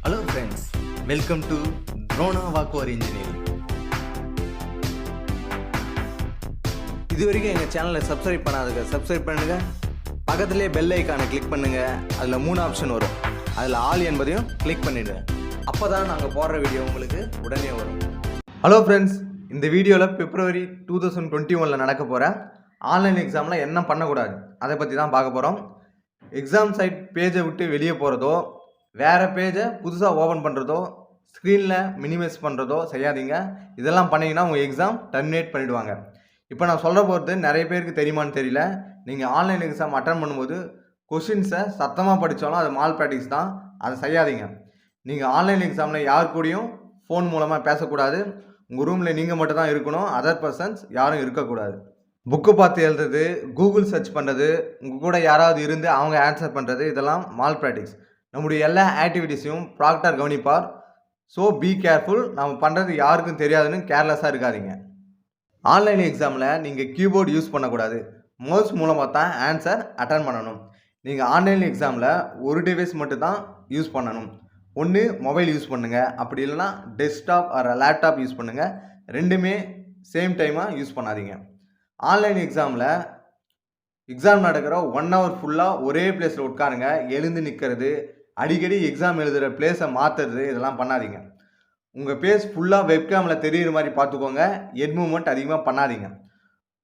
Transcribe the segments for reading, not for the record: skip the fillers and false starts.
Hello friends, welcome to Drona Walkover Engineering. இதுவரைக்கும் எங்கள் சேனலை சப்ஸ்கிரைப் பண்ணாதுங்க, சப்ஸ்கிரைப் பண்ணுங்க. பக்கத்துலேயே பெல் ஐக்கானை கிளிக் பண்ணுங்க. அதில் 3 ஆப்ஷன் வரும். அதில் ஆல் என்பதையும் கிளிக் பண்ணிடுங்க. அப்போ தான் நாங்கள் போடுற வீடியோ உங்களுக்கு உடனே வரும். ஹலோ ஃப்ரெண்ட்ஸ், இந்த வீடியோவில் February 2021 நடக்க போகிற ஆன்லைன் எக்ஸாமில் என்ன பண்ணக்கூடாது அதை பற்றி தான் பார்க்க போகிறோம். எக்ஸாம் சைட் பேஜை விட்டு வெளியே போகிறதோ, வேறு பேஜை புதுசாக ஓப்பன் பண்ணுறதோ, ஸ்க்ரீனில் மினிமைஸ் பண்ணுறதோ செய்யாதீங்க. இதெல்லாம் பண்ணிங்கன்னா உங்கள் எக்ஸாம் டெர்மினேட் பண்ணிவிடுவாங்க. இப்போ நான் சொல்ல போகிறது நிறைய பேருக்கு தெரியுமான்னு தெரியல. நீங்கள் ஆன்லைன் எக்ஸாம் அட்டன் பண்ணும்போது கொஷின்ஸை சத்தமாக படித்தாலும் அது மால் ப்ராக்டிஸ் தான். அதை செய்யாதீங்க. நீங்கள் ஆன்லைன் எக்ஸாமில் யார் கூடயும் ஃபோன் மூலமாக பேசக்கூடாது. உங்கள் ரூமில் நீங்கள் மட்டும் தான் இருக்கணும். அதர் பர்சன்ஸ் யாரும் இருக்கக்கூடாது. புக்கு பார்த்து எழுதுறது, கூகுள் சர்ச் பண்ணுறது, உங்கள் கூட யாராவது இருந்து அவங்க ஆன்சர் பண்ணுறது, இதெல்லாம் மால் ப்ராக்டிஸ். நம்முடைய எல்லா ஆக்டிவிட்டீஸையும் ப்ராக்டர் கவனிப்பார். So be careful. நம்ம பண்ணுறது யாருக்கும் தெரியாதுன்னு கேர்லெஸ்ஸாக இருக்காதீங்க. ஆன்லைன் எக்ஸாமில் நீங்கள் கீபோர்டு யூஸ் பண்ணக்கூடாது. மவுஸ் மூலமாக தான் ஆன்சர் அட்டன் பண்ணணும். நீங்கள் ஆன்லைன் எக்ஸாமில் ஒரு டிவைஸ் மட்டும் தான் யூஸ் பண்ணணும். ஒன்று மொபைல் யூஸ் பண்ணுங்கள், அப்படி இல்லைனா டெஸ்க்டாப் ஆர் லேப்டாப் யூஸ் பண்ணுங்கள். ரெண்டுமே சேம் டைமாக யூஸ் பண்ணாதீங்க. ஆன்லைன் எக்ஸாமில் எக்ஸாம் நடக்கிற 1 hour ஃபுல்லாக ஒரே பிளேஸில் உட்காருங்க. எழுந்து நிற்கிறது, அடிக்கடி எக்ஸாம் எழுதுகிற பிளேஸை மாற்றுறது, இதெல்லாம் பண்ணாதீங்க. உங்கள் பேஸ் ஃபுல்லாக வெப்கேமில் தெரிகிற மாதிரி பார்த்துக்கோங்க. ஹெட் மூவ்மெண்ட் அதிகமாக பண்ணாதீங்க.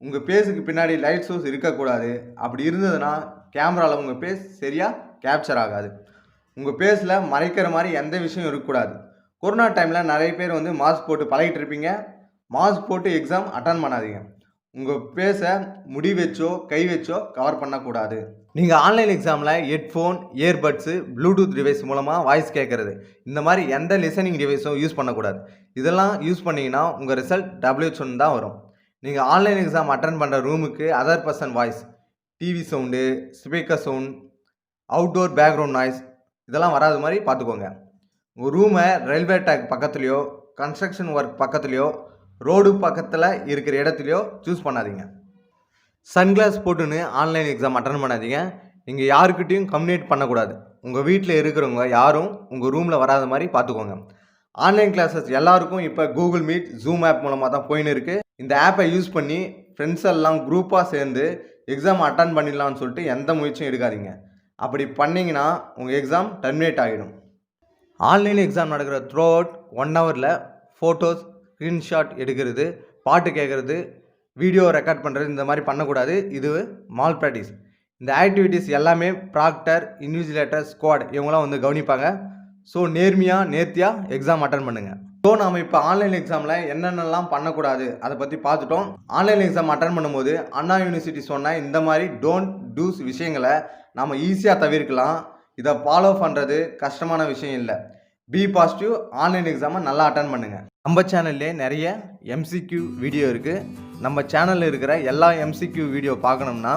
உங்கள் பேஸுக்கு பின்னாடி லைட் சோர்ஸ் இருக்கக்கூடாது. அப்படி இருந்ததுன்னா கேமராவில் உங்கள் பேஸ் சரியாக கேப்சர் ஆகாது. உங்கள் பேஸில் மறைக்கிற மாதிரி எந்த விஷயம் இருக்கக்கூடாது. கொரோனா டைமில் நிறைய பேர் மாஸ்க் போட்டு பழகிட்டு இருப்பீங்க. மாஸ்க் போட்டு எக்ஸாம் அட்டன் பண்ணாதீங்க. உங்கள் பேஸை முடி வச்சோ கை வச்சோ கவர் பண்ணக்கூடாது. நீங்கள் ஆன்லைன் எக்ஸாமில் ஹெட்ஃபோன், இயர்பட்ஸு, ப்ளூடூத் டிவைஸ் மூலமாக வாய்ஸ் கேட்குறது, இந்த மாதிரி எந்த லிசனிங் டிவைஸும் யூஸ் பண்ணக்கூடாது. இதெல்லாம் யூஸ் பண்ணிங்கன்னா உங்கள் ரிசல்ட் WH1 தான் வரும். நீங்கள் ஆன்லைன் எக்ஸாம் அட்டன் பண்ணுற ரூமுக்கு other person voice, TV sound, speaker sound, outdoor background noise இதெல்லாம் வராது மாதிரி பார்த்துக்கோங்க. உங்கள் ரூமை ரயில்வே ட்ராக் பக்கத்துலேயோ, கன்ஸ்ட்ரக்ஷன் ஒர்க் பக்கத்துலேயோ, ரோடு பக்கத்தில் இருக்கிற இடத்துலையோ சூஸ் பண்ணாதீங்க. சன்கிளாஸ் போட்டுன்னு ஆன்லைன் எக்ஸாம் அட்டன் பண்ணாதீங்க. நீங்கள் யாருக்கிட்டையும் கம்யூனிகேட் பண்ணக்கூடாது. உங்கள் வீட்டில் இருக்கிறவங்க யாரும் உங்கள் ரூமில் வராத மாதிரி பார்த்துக்கோங்க. ஆன்லைன் கிளாஸஸ் எல்லாருக்கும் இப்போ கூகுள் மீட், ஜூம் ஆப் மூலமாக தான் போயின்னு இருக்குது. இந்த ஆப்பை யூஸ் பண்ணி ஃப்ரெண்ட்ஸ் எல்லாம் குரூப்பாக சேர்ந்து எக்ஸாம் அட்டன் பண்ணிடலாம்னு சொல்லிட்டு எந்த முயற்சியும் எடுக்காதீங்க. அப்படி பண்ணிங்கன்னா உங்கள் எக்ஸாம் டெர்மினேட் ஆகிடும். ஆன்லைன் எக்ஸாம் நடக்கிற த்ரூ அவுட் 1 hourல ஃபோட்டோஸ், ஸ்க்ரீன்ஷாட் எடுக்கிறது, பாட்டு கேட்குறது, வீடியோ ரெக்கார்ட் பண்ணுறது, இந்த மாதிரி பண்ணக்கூடாது. இது மால் ப்ராக்டிஸ். இந்த ஆக்டிவிட்டீஸ் எல்லாமே ப்ராக்டர், இன்விஜிலேட்டர், ஸ்குவாட் இவங்களாம் கவனிப்பாங்க. ஸோ நேர்த்தியாக எக்ஸாம் அட்டன் பண்ணுங்கள். ஸோ நாம் இப்போ ஆன்லைன் எக்ஸாமில் என்னென்னலாம் பண்ணக்கூடாது அதை பற்றி பார்த்துட்டோம். ஆன்லைன் எக்ஸாம் அட்டன் பண்ணும்போது அண்ணா யூனிவர்சிட்டி சொன்ன இந்த மாதிரி டோன்ட் டூஸ் விஷயங்களை நாம் ஈஸியாக தவிர்க்கலாம். இதை ஃபாலோ பண்ணுறது கஷ்டமான விஷயம் இல்லை. B positive. ஆன்லைன் எக்ஸாமை நல்லா அட்டன் பண்ணுங்கள். நம்ம சேனல்லே நிறைய MCQ வீடியோ இருக்குது. நம்ம சேனலில் இருக்கிற எல்லா MCQ வீடியோ பார்க்கணும்னா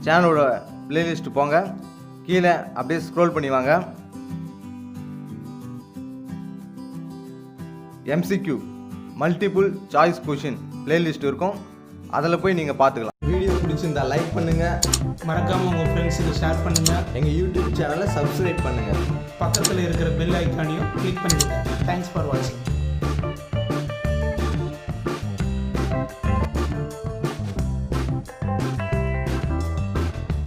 சேனலோட பிளேலிஸ்ட் போங்க, கீழே அப்படியே ஸ்க்ரோல் பண்ணி வாங்க. MCQ multiple choice question playlist இருக்கும், அதில் போய் நீங்கள் பார்த்துக்கலாம். வீடியோ பிடிச்சிருந்தா லைக் பண்ணுங்கள், மறக்காமல் உங்கள் ஃப்ரெண்ட்ஸுக்கு ஷேர் பண்ணுங்கள். எங்கள் யூடியூப் சேனலை சப்ஸ்கிரைப் பண்ணுங்கள். பக்கத்தில் இருக்கிற பெல் ஐக்கானையும் கிளிக் பண்ணிடுங்க. தேங்க்ஸ் ஃபார் வாட்சிங்.